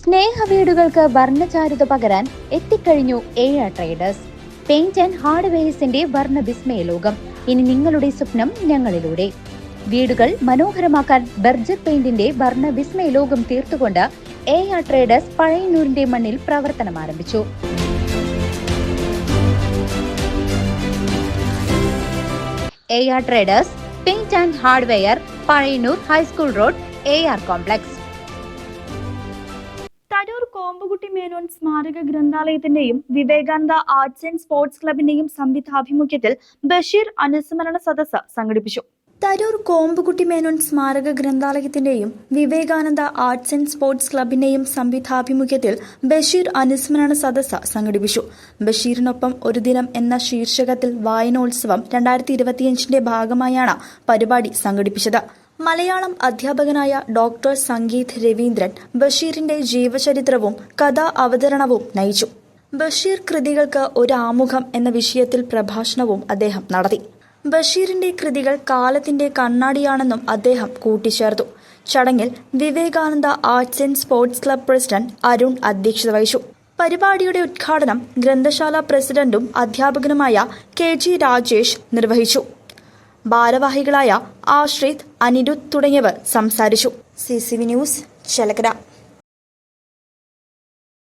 സ്നേഹവീടുകൾക്ക് വർണ്ണചാരുത പകരാൻ എത്തിക്കഴിഞ്ഞു AR traders. Paint and ഹാർഡ്വെയർസിന്റെ വർണ്ണ വിസ്മയ ലോകം. ഇനി നിങ്ങളുടെ സ്വപ്നം ഞങ്ങളിലൂടെ. വീടുകൾ മനോഹരമാക്കാൻ ബർജർ പെയിന്റിന്റെ വർണ്ണ വിസ്മയ ലോകം തീർത്തുകൊണ്ട് AR ട്രേഡേഴ്സ് പഴയന്നൂരിന്റെ മണ്ണിൽ പ്രവർത്തനം ആരംഭിച്ചു. AR traders paint and hardware, Pazhayannur high school road, AR complex. Tarur Kombukutty Menon സ്മാരക ഗ്രന്ഥാലയത്തിന്റെയും വിവേകാനന്ദ ആർട്സ് ആൻഡ് സ്പോർട്സ് ക്ലബിന്റെയും സംയുക്താഭിമുഖ്യത്തിൽ ബഷീർ അനുസ്മരണ സദസ്സ് സംഘടിപ്പിച്ചു. തരൂർ കോമ്പുകുട്ടി മേനോൻ സ്മാരക ഗ്രന്ഥാലയത്തിന്റെയും വിവേകാനന്ദ ആർട്സ് ആൻഡ് സ്പോർട്സ് ക്ലബിന്റെയും സംയുക്താഭിമുഖ്യത്തിൽ ബഷീർ അനുസ്മരണ സദസ്സ് സംഘടിപ്പിച്ചു. ബഷീറിനൊപ്പം ഒരു ദിനം എന്ന ശീർഷകത്തിൽ വായനോത്സവം 2025 ഭാഗമായാണ് പരിപാടി സംഘടിപ്പിച്ചത്. മലയാളം അധ്യാപകനായ ഡോക്ടർ സംഗീത് രവീന്ദ്രൻ ബഷീറിന്റെ ജീവചരിത്രവും കഥാ അവതരണവും നയിച്ചു. ബഷീർ കൃതികൾക്ക് ഒരു ആമുഖം എന്ന വിഷയത്തിൽ പ്രഭാഷണവും അദ്ദേഹം നടത്തി. ബഷീറിന്റെ കൃതികൾ കാലത്തിന്റെ കണ്ണാടിയാണെന്നും അദ്ദേഹം കൂട്ടിച്ചേർത്തു. ചടങ്ങിൽ Vivekananda arts and sports club president Arun അധ്യക്ഷത വഹിച്ചു. പരിപാടിയുടെ ഉദ്ഘാടനം ഗ്രന്ഥശാല പ്രസിഡന്റും അധ്യാപകനുമായ KG രാജേഷ് നിർവഹിച്ചു. ഭാരവാഹികളായ ആശ്രിത്, അനിരുദ്ധ് തുടങ്ങിയവർ സംസാരിച്ചു. CCV news, Chelakkara.